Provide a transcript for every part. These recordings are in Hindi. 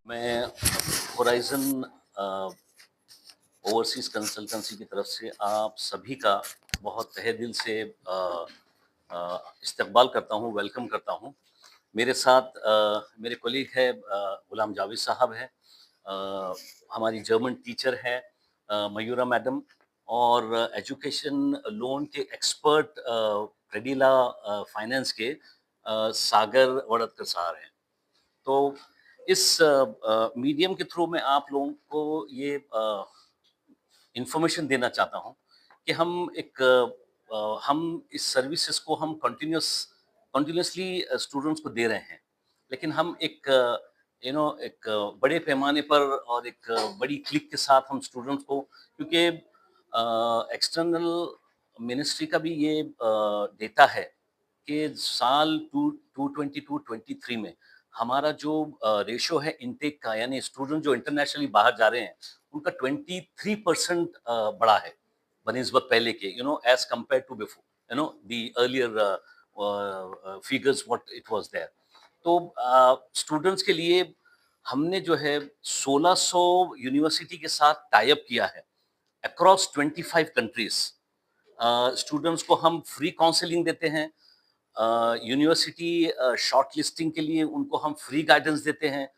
मैं होराइज़न ओवरसीज़ कंसल्टेंसी की तरफ से आप सभी का बहुत तहे दिल से इस्तकबाल करता हूँ, वेलकम करता हूँ। मेरे साथ मेरे कलीग हैं गुलाम जावेद साहब हैं, हमारी जर्मन टीचर हैं मयूरा मैडम और एजुकेशन लोन के एक्सपर्ट क्रेडिला फाइनेंस के सागर वड़दकर साहब हैं। तो इस मीडियम के थ्रू मैं आप लोगों को ये इन्फॉर्मेशन देना चाहता हूँ कि हम इस सर्विसेज को हम कंटिन्यूअसली स्टूडेंट्स को दे रहे हैं। लेकिन हम एक बड़े पैमाने पर और एक बड़ी क्लिक के साथ हम स्टूडेंट्स को, क्योंकि एक्सटर्नल मिनिस्ट्री का भी ये डेटा है कि साल 2022-23 में हमारा जो रेशो है इनटेक का, यानी स्टूडेंट जो इंटरनेशनली बाहर जा रहे हैं, उनका 23% बढ़ा है बनिस्बत पहले के, as compare to before, the earlier figures what it was there. तो स्टूडेंट्स के लिए हमने जो है 1600 यूनिवर्सिटी के साथ टाई अप किया है अक्रॉस 25 कंट्रीज। स्टूडेंट्स को हम फ्री काउंसलिंग देते हैं, यूनिवर्सिटी शॉर्ट लिस्टिंग के लिए उनको हम फ्री गाइडेंस देते हैं।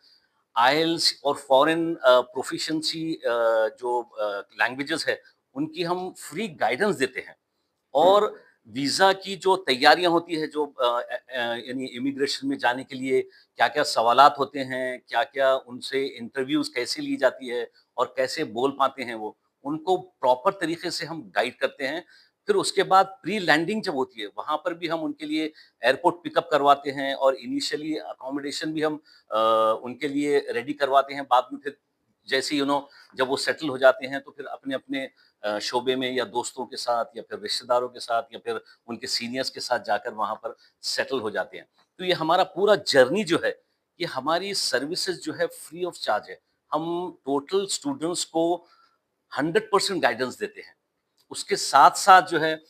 आईएलटीएस और फॉरेन प्रोफिशिएंसी जो लैंग्वेजेस है उनकी हम फ्री गाइडेंस देते हैं। और वीज़ा की जो तैयारियां होती है, जो यानी इमिग्रेशन में जाने के लिए क्या-क्या सवालात होते हैं, क्या-क्या उनसे इंटरव्यूज़ कैसे ली जाती है और कैसे बोल पाते हैं वो, उनको प्रॉपर तरीके से हम गाइड करते हैं। फिर उसके बाद प्री लैंडिंग जब होती है, वहाँ पर भी हम उनके लिए एयरपोर्ट पिकअप करवाते हैं और इनिशियली अकोमोडेशन भी हम उनके लिए रेडी करवाते हैं। बाद में फिर जैसे जब वो सेटल हो जाते हैं तो फिर अपने-अपने शोबे में या दोस्तों के साथ या फिर रिश्तेदारों के साथ या फिर उनके सीनियर्स के साथ जाकर वहाँ पर सेटल हो जाते हैं। तो ये हमारा पूरा जर्नी जो है, ये हमारी सर्विसेज़ जो है फ्री ऑफ चार्ज है। हम टोटल स्टूडेंट्स को 100% गाइडेंस देते हैं। उसके साथ-साथ जो है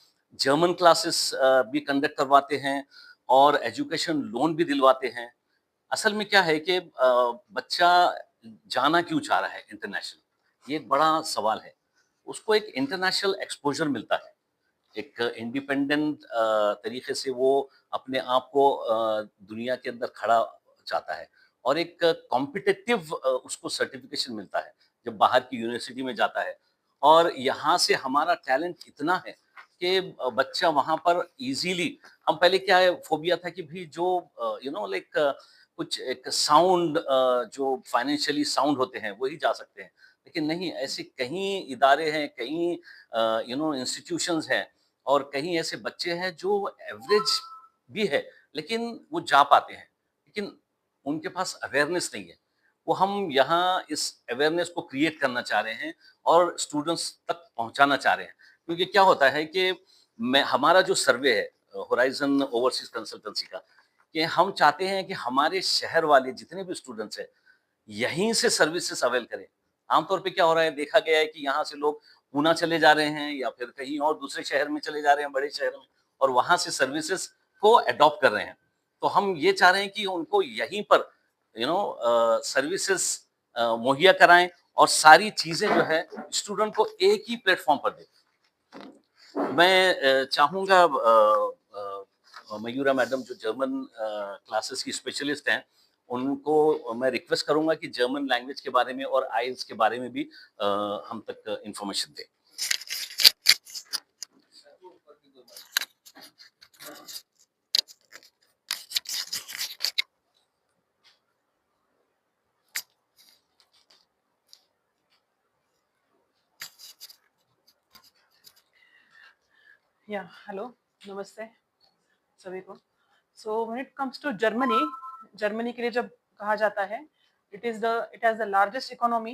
जर्मन क्लासेस भी कंडक्ट करवाते हैं और एजुकेशन लोन भी दिलवाते हैं। असल में क्या है कि बच्चा जाना क्यों चाह रहा है इंटरनेशनल? ये एक बड़ा सवाल है। उसको एक इंटरनेशनल एक्सपोज़र मिलता है। एक इंडिपेंडेंट तरीके से वो अपने आप को दुनिया के अंदर खड़ा चाहता है और एक कॉम्पिटिटिव उसको सर्टिफ़िकेशन मिलता है, जब बाहर की यूनिवर्सिटी में जाता है। और यहाँ से हमारा टैलेंट इतना है कि बच्चा वहाँ पर ईज़िली, हम पहले क्या है फ़ोबिया था कि भई जो लाइक कुछ एक साउंड जो फाइनेंशियली साउंड होते हैं, वही जा सकते हैं। लेकिन नहीं, ऐसे कई इदारे हैं, कई इंस्टीट्यूशंस हैं और कहीं ऐसे बच्चे हैं जो एवरेज भी है, लेकिन वो जा पाते हैं। लेकिन उनके पास अवेयरनेस नहीं है। वो हम यहाँ इस अवेयरनेस को क्रिएट करना चाह रहे हैं और स्टूडेंट्स तक पहुँचाना चाह रहे हैं। क्योंकि क्या होता है कि मैं हमारा जो सर्वे है होराइज़न ओवरसीज़ कंसल्टेंसी का, कि हम चाहते हैं कि हमारे शहर वाले जितने भी स्टूडेंट्स हैं, यहीं से सर्विसेज़ अवेल करें। आमतौर पे क्या हो रहा है, देखा गया है कि यहाँ से लोग पूना चले जा रहे हैं या फिर कहीं और दूसरे शहर में चले जा रहे हैं, बड़े शहर में, और वहाँ से सर्विसेज़ को अडॉप्ट कर रहे हैं। तो हम ये चाह रहे हैं कि उनको यहीं पर सर्विसेज़ मुहैया कराएँ और सारी चीज़ें जो है स्टूडेंट को एक ही प्लेटफ़ॉर्म पर दें। मैं चाहूँगा मयूरा मैडम जो जर्मन क्लासेस की स्पेशलिस्ट हैं, उनको मैं रिक्वेस्ट करूँगा कि जर्मन लैंग्वेज के बारे में और आइल्स के बारे में भी हम तक इन्फॉर्मेशन दें। या हेलो, नमस्ते सभी को। So when it comes to Germany, Germany के लिए जब कहा जाता है, it has the largest economy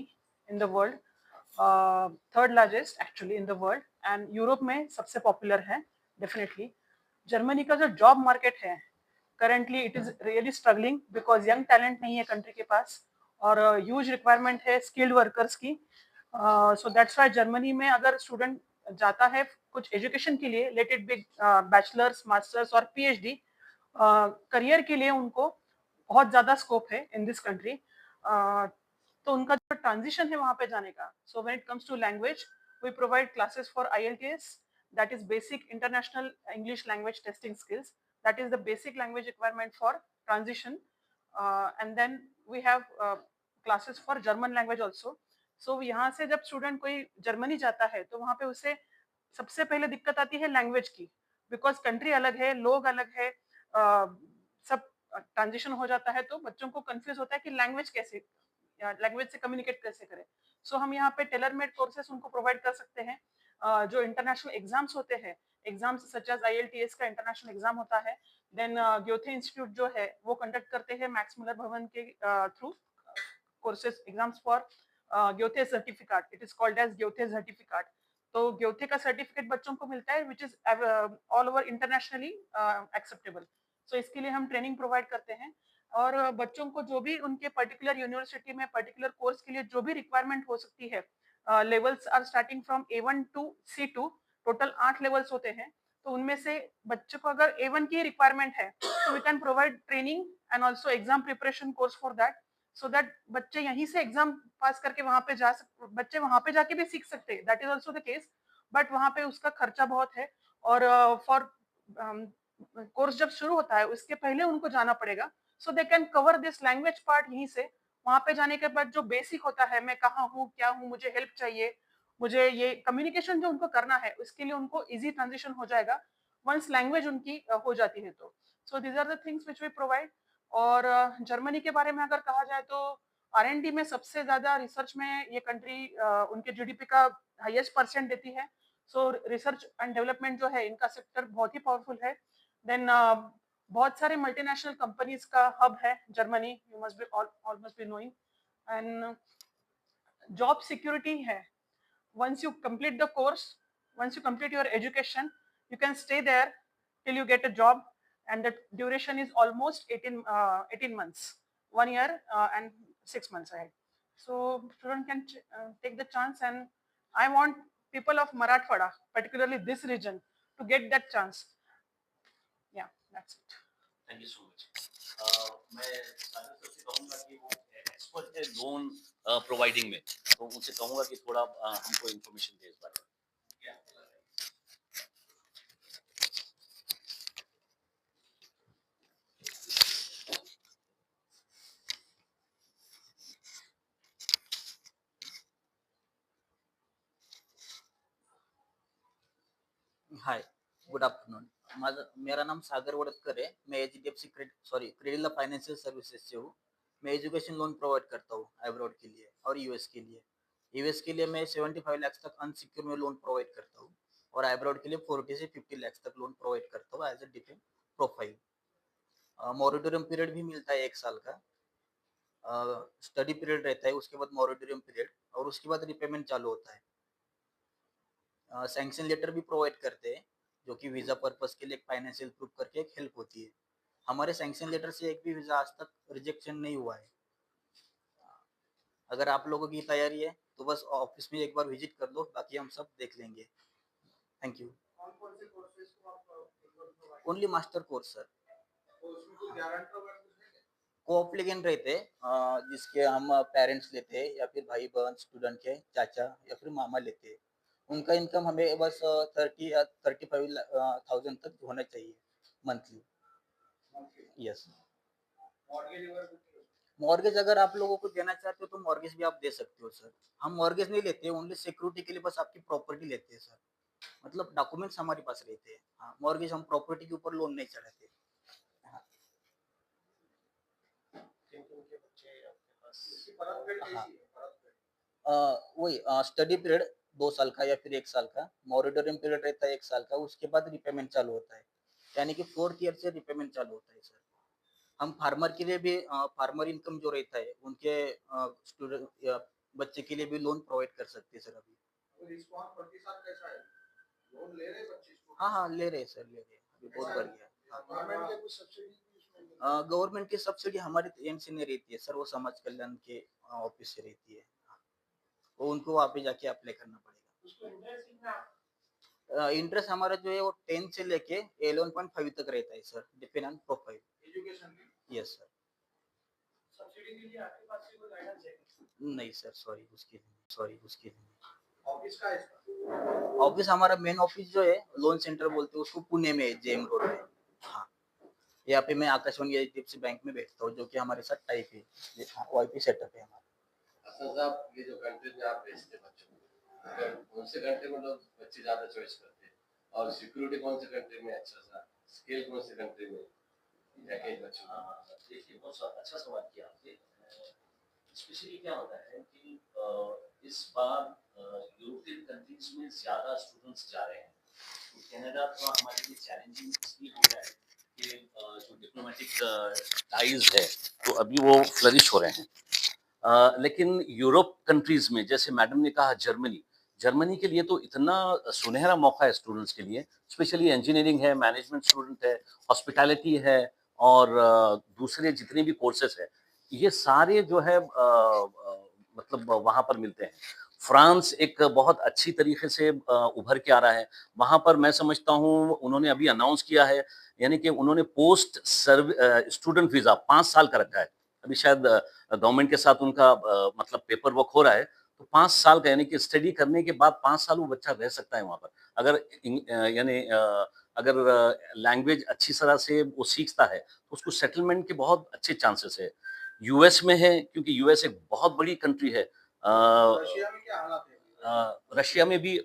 in the world, third largest actually in the world, and Europe में सबसे पॉपुलर है डेफिनेटली। जर्मनी का जो जॉब मार्केट है currently it is really struggling because young talent नहीं है कंट्री के पास और ह्यूज रिक्वायरमेंट है स्किल्ड वर्कर्स की। सो दैट्स वाई जर्मनी में अगर स्टूडेंट जाता है कुछ एजुकेशन के लिए, let it be bachelors, masters और पीएचडी, करियर के लिए उनको बहुत ज्यादा स्कोप है इन दिस कंट्री। तो उनका जो ट्रांजिशन है वहां पे जाने का, so when it comes to language we provide classes for IELTS, that is basic international English language testing skills, that is the basic language requirement for transition, and then we have classes for German language also. So यहाँ से जब स्टूडेंट कोई जर्मनी जाता है तो वहां पे उसे सबसे पहले दिक्कत आती है लैंग्वेज की, बिकॉज कंट्री अलग है, लोग अलग है, सब ट्रांजिशन हो जाता है तो बच्चों को कंफ्यूज होता है कि लैंग्वेज कैसे, लैंग्वेज से कम्युनिकेट कैसे करें. सो हम यहाँ पे टेलर मेड कोर्सेस उनको प्रोवाइड कर सकते हैं. जो इंटरनेशनल एग्जाम्स होते हैं, एग्जाम्स सच एज IELTS का इंटरनेशनल एग्जाम होता है, देन ग्योथे इंस्टीट्यूट जो है वो कंडक्ट करते हैं मैक्स मुलर भवन के through courses exams for Goethe certificate, it is called as Goethe certificate. तो ग्योथे का सर्टिफिकेट बच्चों को मिलता है which is all over internationally acceptable. So इसके लिए हम ट्रेनिंग प्रोवाइड करते हैं और बच्चों को जो भी उनके पर्टिकुलर यूनिवर्सिटी में पर्टिकुलर कोर्स के लिए जो भी रिक्वायरमेंट हो सकती है, levels are starting from A1 to C2, total 8 levels होते हैं. तो उनमें से बच्चे को अगर A1 की रिक्वायरमेंट है तो we can provide training and also exam preparation course for that, so that बच्चे यहीं से एग्जाम पास करके वहां पे जा सकते, बच्चे वहां पे जाके भी सीख सकते हैं, that is also the case, but वहां पे उसका खर्चा बहुत है और फॉर कोर्स जब शुरू होता है उसके पहले उनको जाना पड़ेगा, so they can cover this language part यहीं से. वहां पे जाने के बाद जो बेसिक होता है, मैं कहाँ हूँ, क्या हूँ, मुझे हेल्प चाहिए, मुझे ये कम्युनिकेशन जो उनको करना है उसके लिए उनको इजी ट्रांजिशन हो जाएगा वंस लैंग्वेज उनकी हो जाती है तो. So these are the things which we provide. और जर्मनी के बारे में अगर कहा जाए तो R&D में सबसे ज्यादा रिसर्च में ये कंट्री उनके GDP का हाईएस्ट परसेंट देती है. सो रिसर्च एंड डेवलपमेंट जो है इनका सेक्टर बहुत ही पावरफुल है. देन बहुत सारे मल्टीनेशनल कंपनीज का हब है Germany, you must be all must be knowing. And job security है. once you complete the course, once you complete your education, you can stay there till you get a job, and the duration is almost 18 months, 1 year and 6 months ahead. So student can take the chance, and I want people of Marathwada, particularly this region, to get that chance. Yeah, that's it. Thank you so much. मैं सागर सर से कहूँगा कि वो एक्सपर्ट है लोन प्रोवाइडिंग में, तो उनसे कहूँगा कि थोड़ा हमको इन्फॉर्मेशन दे इस बारे में. हाय, गुड आफ्टरनून. मेरा नाम सागर वड़तकर है. मैं HDFC क्रेडिला फाइनेंशियल सर्विसेज से हूँ. मैं एजुकेशन लोन प्रोवाइड करता हूँ अब्रॉड के लिए और यूएस के लिए. यूएस के लिए मैं 75 लाख तक अनसिक्योर में लोन प्रोवाइड करता हूँ और अब्रॉड के लिए 40 से 50 लाख तक लोन प्रोवाइड करता हूँ as a different profile. Moratorium period भी मिलता है 1 साल का. स्टडी पीरियड रहता है, उसके बाद मॉरिटोरियम पीरियड, और उसके बाद रिपेमेंट चालू होता है. सैंक्शन लेटर भी प्रोवाइड करते हैं जो कि वीजा पर्पस के लिए एक फाइनेंशियल प्रूफ करके एक हेल्प होती है. हमारे सैंक्शन लेटर से एक भी वीजा आज तक रिजेक्शन नहीं हुआ है. अगर आप लोगों की तैयारी है तो बस ऑफिस में एक बार विजिट कर लो, बाकी हम सब देख लेंगे. Thank you. Only master course sir. Co-applicant रहते हैं जिसके हम पेरेंट्स लेते हैं या फिर भाई बहन स्टूडेंट के चाचा या फिर मामा लेते हैं. उनका इनकम हमें बस 30 या 35,000 तक होना चाहिए मंथली. यस. मॉर्गेज अगर आप लोगों को देना चाहते हो तो मॉर्गेज भी आप दे सकते हो सर. हम मॉर्गेज नहीं लेते, ओनली सिक्योरिटी के लिए बस आपकी प्रॉपर्टी लेते हैं सर. मतलब डॉक्यूमेंट्स हमारे पास रहते हैं. हाँ, मॉर्गेज हम प्रॉपर्टी के ऊपर लोन नहीं चढ़ाते. हाँ. वही स्टडी पीरियड 2 साल का या फिर 1 साल का. मॉरिटोरियम पीरियड रहता है 1 साल का, उसके बाद रिपेमेंट चालू होता है, यानी कि 4th ईयर से रिपेमेंट चालू होता है सर. हम फार्मर के लिए भी फार्मर इनकम जो रहता है उनके स्टूडेंट या बच्चे के लिए भी लोन प्रोवाइड कर सकते हैं सर. अभी हाँ हाँ ले रहे सर, ले रहे. अभी बहुत बढ़ गया. गवर्नमेंट की सब्सिडी हमारे एंड से नहीं रहती है सर, वो समाज कल्याण के ऑफिस से रहती है. वो उनको वहाँ पे जाके अप्लाई करना पड़ेगा. इंटरेस्ट हमारा जो है वो 10 से लेके 11.5 तक रहता है sir, depend on profile. Yes sir. उसके लिए ऑफिस का है। ऑफिस हमारा मेन ऑफिस जो है लोन सेंटर बोलते हैं उसको, पुणे में है, जेएम रोड में। हाँ, यहाँ पे मैं आकाशवाणी एचडीएफसी बैंक में बैठता हूँ, जो कि हमारे साथ टाइप है, वाईपी सेटअप है हमारा। असद साहब, ये जो कंट्रीज में आप भेजते बच्चों को, अगर कौन से कंट्री में लोग बच्चे ज्यादा चॉइस करते हैं, और सिक्योरिटी कौन से कंट्री में अच्छा सा, स्किल कौन से कंट्री में जाके बच्चों को? देखिए, बहुत अच्छा सवाल किया आपने। स्पेशली क्या होता है कि इस बार यूरोपियन कंट्रीज में ज़्यादा स्टूडेंट्स जा रहे हैं। तो कनाडा थोड़ा हमारे लिए चैलेंजिंग इसलिए हो रहा है कि जो डिप्लोमेटिक टाइज है तो अभी वो फ्लरिश हो रहे हैं। लेकिन यूरोप कंट्रीज में जैसे मैडम ने कहा जर्मनी, जर्मनी के लिए तो इतना सुनहरा मौका है स्टूडेंट्स के लिए, स्पेशली इंजीनियरिंग है, मैनेजमेंट स्टूडेंट है, हॉस्पिटैलिटी है और दूसरे जितने भी कोर्सेस है, ये सारे जो है मतलब वहाँ पर मिलते हैं। फ्रांस एक बहुत अच्छी तरीके से उभर के आ रहा है। वहाँ पर मैं समझता हूँ उन्होंने अभी अनाउंस किया है, यानी कि उन्होंने पोस्ट स्टूडेंट वीज़ा 5 साल का रखा है। अभी शायद गवर्नमेंट के साथ उनका मतलब पेपर वर्क हो रहा है, तो 5 साल का यानी कि स्टडी करने के बाद 5 साल वो बच्चा रह सकता है वहाँ पर। अगर यानी अगर लैंग्वेज अच्छी तरह से वो सीखता है, तो उसको सेटलमेंट के बहुत अच्छे चांसेस है। यूएस में है, क्योंकि यूएस एक बहुत बड़ी कंट्री है। रशिया में क्या हालात है? रशिया में भी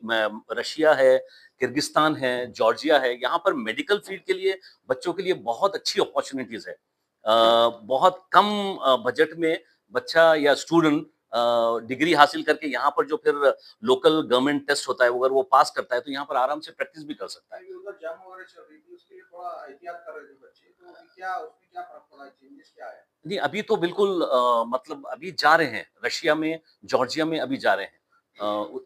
रशिया है, किर्गिस्तान है, जॉर्जिया है। यहाँ पर मेडिकल फील्ड के लिए बच्चों के लिए बहुत अच्छी अपॉर्चुनिटीज है। बहुत कम बजट में बच्चा या स्टूडेंट डिग्री हासिल करके यहाँ पर जो फिर लोकल गवर्नमेंट टेस्ट होता है, अगर वो पास करता है तो यहाँ पर आराम से प्रैक्टिस भी कर सकता है। उधर जंग वगैरह चल रही थी, उसके लिए थोड़ा एहतियात कर रहे थे बच्चे, तो अभी क्या उसमें क्या फर्क पड़ा है, चेंजेस क्या है? नहीं, अभी तो बिल्कुल मतलब अभी जा रहे हैं रशिया में, जॉर्जिया में अभी जा रहे हैं।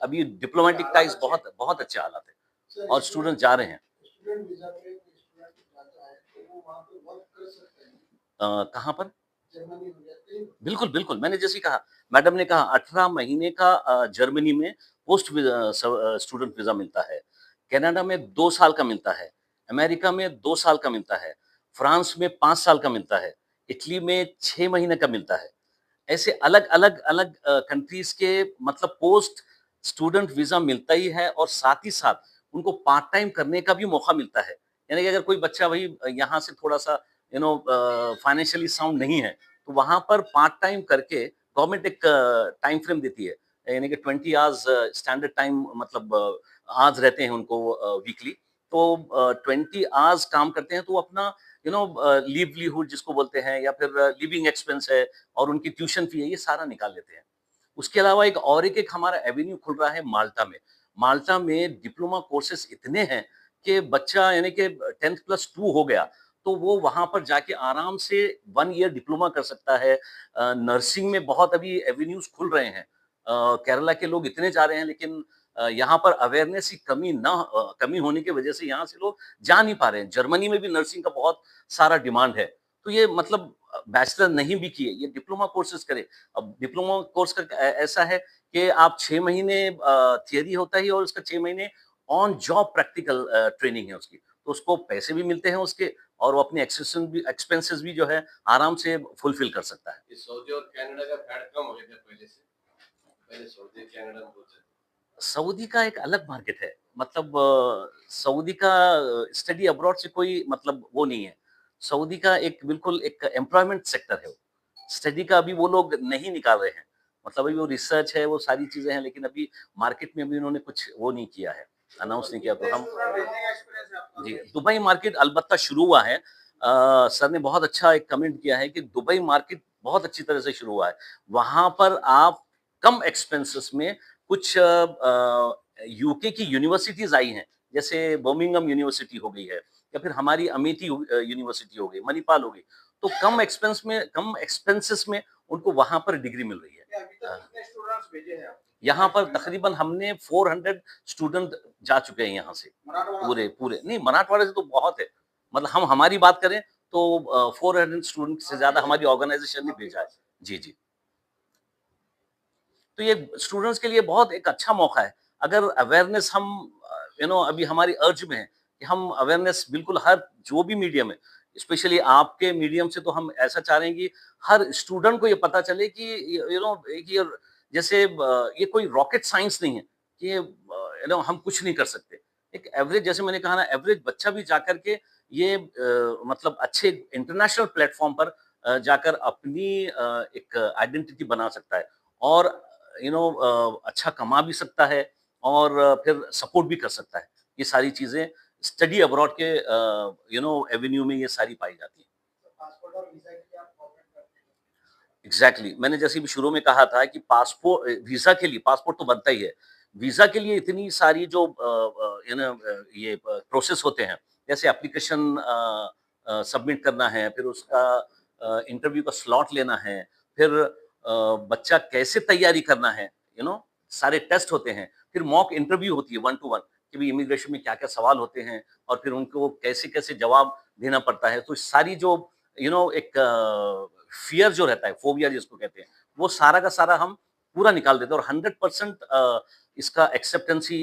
अभी डिप्लोमेटिक टाइज बहुत बहुत अच्छे हालात है और स्टूडेंट जा रहे हैं। स्टूडेंट वीजा पे स्टूडेंट जाता है तो वो वहाँ पे वर्क कर सकते हैं, कहाँ पर? जर्मनी हो या कहीं भी। बिल्कुल, बिल्कुल। मैंने जैसे कहा, मैडम ने कहा 18 महीने का जर्मनी में पोस्ट स्टूडेंट वीज़ा मिलता है। कनाडा में 2 साल का मिलता है। अमेरिका में 2 साल का मिलता है। फ्रांस में 5 साल का मिलता है। इटली में 6 महीने का मिलता है। ऐसे अलग कंट्रीज़ के मतलब पोस्ट स्टूडेंट वीज़ा मिलता ही है और साथ ही साथ उनको पार्ट टाइम करने का भी मौका मिलता है। यानी कि अगर कोई बच्चा वही यहाँ से थोड़ा-सा फाइनेंशियली साउंड नहीं है, तो वहाँ पर पार्ट टाइम करके गवर्नमेंट एक टाइम फ्रेम देती है, यानी कि 20 आवर्स स्टैंडर्ड टाइम मतलब आवर्स रहते हैं उनको वीकली। तो 20 आवर्स काम करते हैं तो वो अपना लिवलीहुड जिसको बोलते हैं या फिर लिविंग एक्सपेंस है और उनकी ट्यूशन फी है, ये सारा निकाल लेते हैं। उसके अलावा एक हमारा एवेन्यू खुल रहा है माल्टा में। माल्टा में डिप्लोमा कोर्सेज़ इतने हैं कि बच्चा यानी कि 10th प्लस 2 हो गया, तो वो वहाँ पर जाके आराम से 1 ईयर डिप्लोमा कर सकता है। नर्सिंग में बहुत अभी एवेन्यूज़ खुल रहे हैं। केरला के लोग इतने जा रहे हैं, लेकिन यहाँ पर अवेयरनेस की कमी होने की वजह से यहाँ से लोग जा नहीं पा रहे हैं। जर्मनी में भी नर्सिंग का बहुत सारा डिमांड है। तो ये मतलब बैचलर नहीं भी किए, ये डिप्लोमा कोर्सेज़ करे। अब डिप्लोमा कोर्स का ऐसा है कि आप 6 महीने थियरी होता है और उसका 6 महीने ऑन जॉब प्रैक्टिकल ट्रेनिंग है उसकी। तो उसको पैसे भी मिलते हैं उसके और वो अपने एक्सपेंसेस भी जो है आराम से फुलफिल कर सकता है। ये सऊदी और कनाडा का फैट कम हो गया था पहले से, पहले सऊदी कनाडा में बहुत सऊदी का एक अलग मार्केट है। मतलब सऊदी का स्टडी अब्रॉड से कोई मतलब वो नहीं है। सऊदी का एक बिल्कुल एक एम्प्लॉयमेंट सेक्टर है वो। स्टडी का अभी वो लोग नहीं निकाल रहे हैं। मतलब अभी वो रिसर्च है, वो सारी चीज़ें हैं, लेकिन अभी मार्केट में अभी उन्होंने कुछ वो नहीं किया है, अनाउंस नहीं किया। तो हम जी, दुबई मार्केट अलबत्ता शुरू हुआ है। सर ने बहुत अच्छा एक कमेंट किया है कि दुबई मार्केट बहुत अच्छी तरह से शुरू हुआ है। वहाँ पर आप कम एक्सपेंसेस में कुछ यूके की यूनिवर्सिटीज़ आई हैं, जैसे बर्मिंघम यूनिवर्सिटी हो गई है या फिर हमारी अमेठी यूनिवर्सिटी हो गई, मणिपाल हो गई। तो कम एक्सपेंसेस में उनको वहाँ पर डिग्री मिल रही है। अभी तक कितने स्टूडेंट्स भेजे हैं आप? यहाँ पर तकरीबन हमने 400 स्टूडेंट जा चुके हैं यहाँ से। मराठवाड़ा पूरे पूरे नहीं, मराठवाड़े से तो बहुत है। मतलब हम हमारी बात करें तो 400 स्टूडेंट से ज़्यादा हमारी ऑर्गेनाइज़ेशन ने भेजा है। जी, जी। तो ये स्टूडेंट्स के लिए बहुत एक अच्छा मौका है। अगर अवेयरनेस हम अभी हमारी अर्ज में है कि हम अवेयरनेस बिल्कुल हर जो भी मीडियम है, स्पेशली आपके मीडियम से तो हम ऐसा चाह रहे हैं कि हर स्टूडेंट को ये पता चले कि जैसे ये कोई रॉकेट साइंस नहीं है कि हम कुछ नहीं कर सकते। एक एवरेज, जैसे मैंने कहा ना, एवरेज बच्चा भी जाकर के ये मतलब अच्छे इंटरनेशनल प्लेटफ़ॉर्म पर जाकर अपनी एक आइडेंटिटी बना सकता है और अच्छा कमा भी सकता है और फिर सपोर्ट भी कर सकता है। ये सारी चीज़ें स्टडी अब्रॉड के एवेन्यू में ये सारी पाई जाती हैं। पासपोर्ट और वीजा के लिए आप कोऑपरेट करते हैं? एग्ज़ैक्टली, मैंने जैसे भी शुरू में कहा था कि वीज़ा के लिए पासपोर्ट तो बनता ही है। वीज़ा के लिए इतनी सारी जो ये प्रोसेस होते हैं, जैसे एप्लीकेशन सबमिट करना है, फिर उसका इंटरव्यू का स्लॉट लेना है, फिर बच्चा कैसे तैयारी करना है, सारे टेस्ट होते हैं, फिर मॉक इंटरव्यू होती है 1 टू 1 कि भई इमिग्रेशन में क्या-क्या सवाल होते हैं और फिर उनको कैसे-कैसे जवाब देना पड़ता है। तो सारी जो एक फ़ियर जो रहता है, फ़ोबिया जिसको कहते हैं, वो सारा का सारा हम पूरा निकाल देते हैं और 100% इसका एक्सेप्टेंसी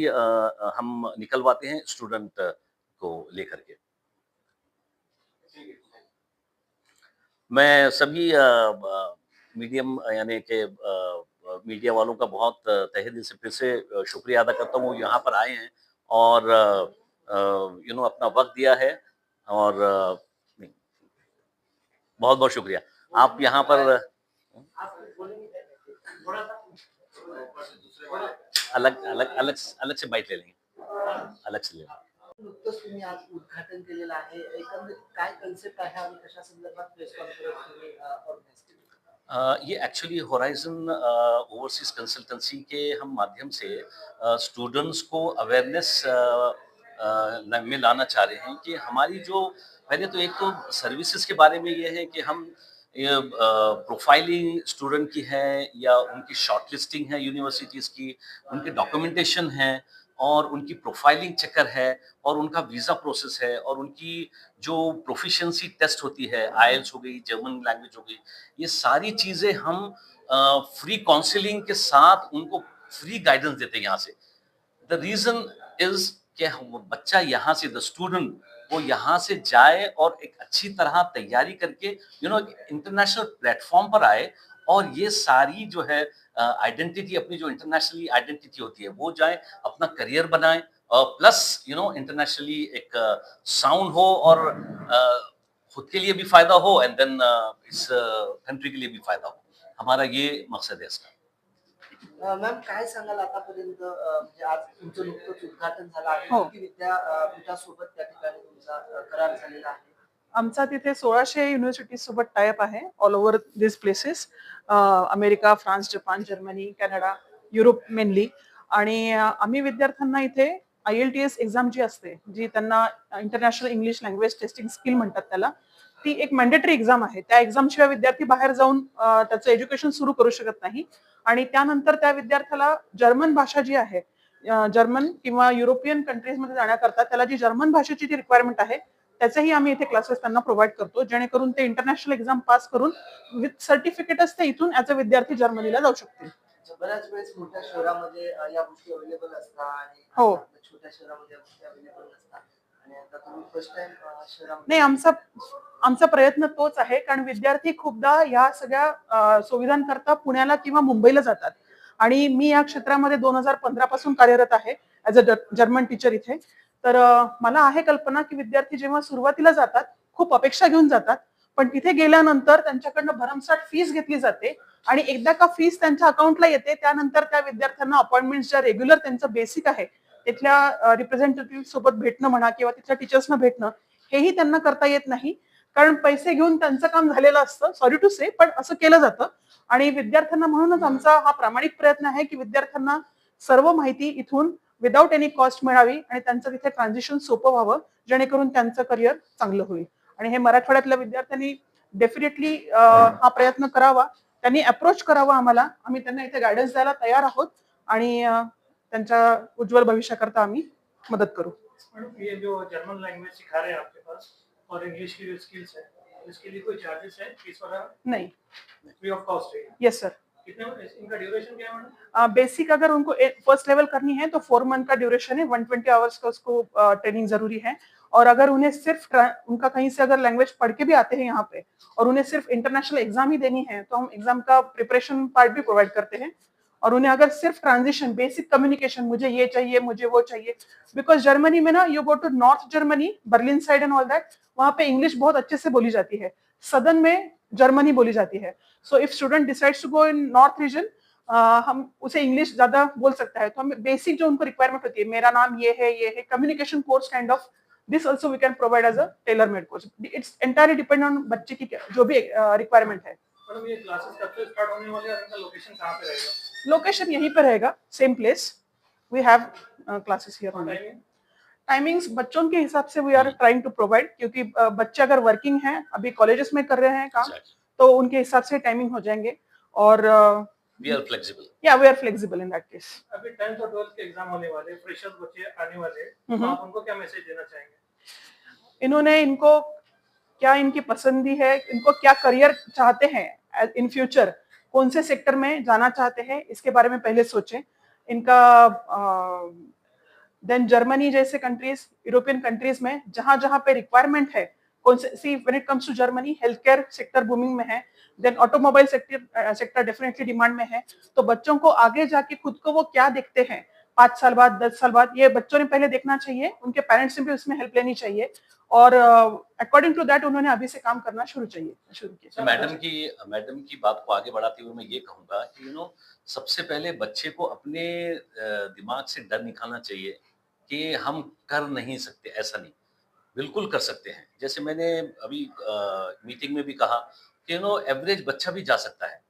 हम निकलवाते हैं स्टूडेंट को लेकर के। मैं सभी मीडियम यानी कि मीडिया वालों का बहुत तहे दिल से फिर से शुक्रिया अदा करता हूँ, यहाँ पर आए हैं और अपना वक़्त दिया है और नहीं, बहुत-बहुत शुक्रिया। आप यहाँ पर आप कुछ बोलेंगे थोड़ा सा अलग से बाईट ले लेंगे, अलग से ले लेंगे। नुकतंच तुम्ही आज उद्घाटन केलेलं आहे. एकंदरीत काय कन्सेप्ट आहे आणि कशा संदर्भात प्रेस कॉन्फरन्स तुम्ही ऑर्गनाइज केली? ये एक्चुअली होराइज़न ओवरसीज़ कंसल्टेंसी के हम माध्यम से स्टूडेंट्स को अवेयरनेस में लाना चाह रहे हैं कि हमारी जो पहले तो एक तो सर्विसेज के बारे में ये है कि हम प्रोफाइलिंग स्टूडेंट की है या उनकी शॉर्टलिस्टिंग है यूनिवर्सिटीज़ की, उनके डॉक्यूमेंटेशन है और उनकी प्रोफाइलिंग चेकर है और उनका वीज़ा प्रोसेस है और उनकी जो प्रोफिशिएंसी टेस्ट होती है, आईएलटीएस हो गई, जर्मन लैंग्वेज हो गई, ये सारी चीज़ें हम फ्री काउंसलिंग के साथ उनको फ्री गाइडेंस देते हैं यहाँ से। द रीज़न इज़ कि वो बच्चा यहाँ से, द स्टूडेंट वो यहाँ से जाए और एक अच्छी तरह तैयारी करके एक इंटरनेशनल प्लेटफ़ॉर्म पर आए और ये सारी जो है आइडेंटिटी, अपनी जो इंटरनेशनली आइडेंटिटी होती है, वो जाए, अपना करियर बनाएँ प्लस इंटरनेशनली एक साउंड हो और खुद के लिए भी फ़ायदा हो एंड देन इस कंट्री के लिए भी फ़ायदा हो। हमारा ये मकसद है इसका। मॅम काय सांगाल आतापर्यंत म्हणजे आज तुमचं नुकतंच उद्घाटन झालं आहे. हो. किती विद्यापीठासोबत त्या ठिकाणी तुमचा करार झालेला आहे? आमचा तिथे 1600 युनिव्हर्सिटीज सोबत टायअप आहे all over this places, America, France, Japan, Germany, Canada, Europe mainly. आणि आम्ही विद्यार्थ्यांना इथे IELTS एक्झाम जी असते, जी त्यांना international English language testing skill म्हणतात त्याला, ती एक मॅन्डेटरी एक्झाम आहे. त्या एक्झाम शिवाय विद्यार्थी बाहेर जाऊन त्याचं एज्युकेशन सुरू करू शकत नाही. आणि त्यानंतर त्या विद्यार्थ्याला जर्मन भाषा जी आहे, जर्मन किंवा युरोपियन कंट्रीजमध्ये जाण्याकरता त्याला जी जर्मन भाषेची जी रिक्वायरमेंट आहे, त्याचेही आम्ही इथे क्लासेस त्यांना प्रोव्हाइड करतो, जेणेकरून ते इंटरनॅशनल एक्झाम पास करून विथ सर्टिफिकेटच ते इथून ॲज अ विद्यार्थी जर्मनीला जाऊ शकतील. बऱ्याच वेळेस मोठ्या शहरामध्ये या गोष्टी अवेलेबल असतात आणि हो. आपल्या छोट्या शहरामध्ये या गोष्टी अवेलेबल नसतात. आणि आता तुम्ही फर्स्ट टाइम शहरामध्ये नाही, आमचा प्रयत्न तोच आहे, कारण विद्यार्थी खूपदा या सगळ्या सुविधांकरता पुण्याला किंवा मुंबईला जातात. आणि मी या क्षेत्रामध्ये 2015 पासून कार्यरत आहे ॲज अ जर्मन टीचर इथे. तर मला आहे कल्पना की विद्यार्थी जेव्हा सुरुवातीला जातात खूप अपेक्षा घेऊन जातात, पण तिथे गेल्यानंतर त्यांच्याकडनं भरमसाठ फीस घेतली जाते आणि एकदा का फीस त्यांच्या अकाउंटला येते, त्यानंतर त्या विद्यार्थ्यांना अपॉइंटमेंट ज्या रेग्युलर त्यांचं बेसिक आहे, तिथल्या रिप्रेझेंटेटिव्ह सोबत भेटणं म्हणा किंवा तिथल्या टीचर्सना भेटणं, हेही त्यांना करता येत नाही. कारण पैसे घेऊन त्यांचं काम झालेलं असतं, सॉरी टू से, पण असं केलं जातं. आणि विद्यार्थ्यांना म्हणूनच आमचा हा प्रामाणिक प्रयत्न आहे की विद्यार्थ्यांना सर्व माहिती इथून विदाउट एनी कॉस्ट मिळावी आणि त्यांचं तिथे ट्रान्झिशन सोपं व्हावं, जेणेकरून त्यांचं करिअर चांगलं होईल. आणि हे मराठवाड्यातल्या विद्यार्थ्यांनी डेफिनेटली हा प्रयत्न करावा, त्यांनी अप्रोच करावा आम्हाला. आम्ही त्यांना इथे गायडन्स द्यायला तयार आहोत आणि त्यांच्या उज्ज्वल भविष्याकरता आम्ही मदत करू. मैडम, ये जो जर्मन लैंग्वेज सिखा रहे हैं आपके पास और इंग्लिश की जो स्किल्स है, इसके लिए कोई चार्जेस है फीस वगैरह? नहीं, फ्री ऑफ कॉस्ट है? Yes sir. कितने इनका ड्यूरेशन क्या है मैडम? बेसिक अगर उनको फर्स्ट लेवल करनी है तो 4 मंथ का ड्यूरेशन है, 120 आवर्स का उसको ट्रेनिंग जरूरी है. और अगर उन्हें सिर्फ उनका कहीं से अगर लैंग्वेज पढ़ के भी आते हैं यहाँ पे और उन्हें सिर्फ इंटरनेशनल एग्जाम ही देनी है, तो हम एग्जाम का प्रिपरेशन पार्ट भी प्रोवाइड करते हैं और उन्हें अगर सिर्फ ट्रांजिशन, बेसिक कम्युनिकेशन, मुझे ये चाहिए, मुझे वो चाहिए, बिकॉज जर्मनी में ना you go to north Germany, Berlin side and all that, वहाँ पे इंग्लिश बहुत अच्छे से बोली जाती है, सदर्न में जर्मनी बोली जाती है. So if student decides to go in north region, हम उसे इंग्लिश ज्यादा बोल सकता है, तो हम बेसिक जो उनको रिक्वायरमेंट होती है, मेरा नाम ये है, communication course kind of, this also we can provide as a tailor made course. It's entirely depend on बच्चे की जो भी रिक्वायरमेंट है. मतलब ये क्लासेस कब से स्टार्ट होने वाले हैं और इनका लोकेशन कहाँ पे रहेगा? लोकेशन यहीं पर रहेगा, same place, we have classes here only. Timings बच्चों के हिसाब से we are trying to provide, क्योंकि बच्चे अगर वर्किंग हैं, अभी कॉलेजेस में कर रहे हैं काम, तो उनके हिसाब से टाइमिंग हो जाएंगे. और वी आर फ्लेक्सिबल. या we are flexible in that case. अभी 10th और 12th के एग्जाम होने वाले, फ्रेशर्स बच्चे आने वाले, तो आप उनको क्या मैसेज देना चाहेंगे? इनको क्या इनकी पसंदी है, इनको क्या करियर चाहते हैं इन फ्यूचर, कौन से सेक्टर में जाना चाहते हैं, इसके बारे में पहले सोचें. इनका देन जर्मनी जैसे कंट्रीज, यूरोपियन कंट्रीज में जहां जहां पे रिक्वायरमेंट है, कौन से, see when it comes to Germany, health care sector booming में है, then automobile sector definitely demand में है. तो बच्चों को आगे जाके खुद को वो क्या देखते हैं 5 साल बाद, 10 साल बाद, ये बच्चों ने पहले देखना चाहिए, उनके पेरेंट्स ने भी उसमें हेल्प लेनी चाहिए, और अकॉर्डिंग टू दैट उन्होंने अभी से काम करना शुरू किया. मैडम की बात को आगे बढ़ाते हुए मैं ये कहूंगा कि सबसे पहले बच्चे को अपने दिमाग से डर निकालना चाहिए कि हम कर नहीं सकते. ऐसा नहीं, बिल्कुल कर सकते हैं. जैसे मैंने अभी मीटिंग में भी कहा कि एवरेज बच्चा भी जा सकता है.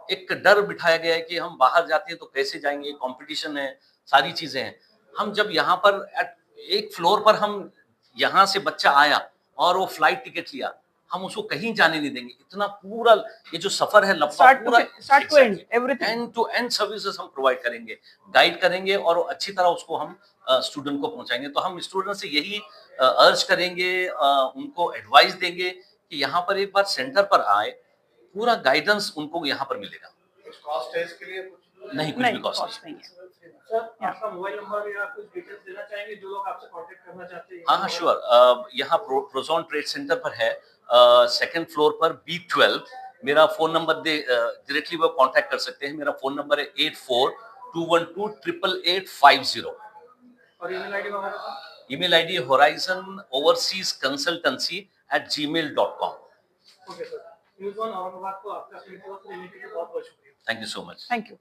एक डर बिठाया गया है कि हम बाहर जाते हैं तो कैसे जाएंगे, कंपटीशन है, सारी चीजें हैं. हम जब यहाँ पर एक फ्लोर पर हम यहाँ से बच्चा आया और वो फ्लाइट टिकट लिया, हम उसको कहीं जाने नहीं देंगे. इतना पूरा ये जो सफर है लंबा, पूरा start to end everything, end to end services हम प्रोवाइड करेंगे, गाइड करेंगे और अच्छी तरह उसको हम स्टूडेंट को पहुंचाएंगे. तो हम स्टूडेंट से यही अर्ज करेंगे, उनको एडवाइस देंगे कि यहाँ पर एक बार सेंटर पर आए, पूरा गाइडेंस उनको यहाँ पर मिलेगा. कुछ कॉस्ट है इसके लिए? नहीं, कुछ भी कॉस्ट नहीं. सर, आपका मोबाइल नंबर या कुछ डिटेल्स देना चाहेंगे जो लोग आपसे कांटेक्ट करना चाहते हैं? हाँ, श्योर. यहाँ प्रोजोन ट्रेड सेंटर पर है, सेकंड फ्लोर पर B12. मेरा फोन नंबर डायरेक्टली वो कांटेक्ट कर सकते हैं. मेरा फोन नंबर है 8421288850. और ईमेल आईडी वगैरह? Email ID horizon_overseas_consultancy@gmail.com. Okay sir, news one Aurangabad को आपका फीडबैक देने के लिए बहुत बहुत शुक्रिया. Thank you so much. Thank you.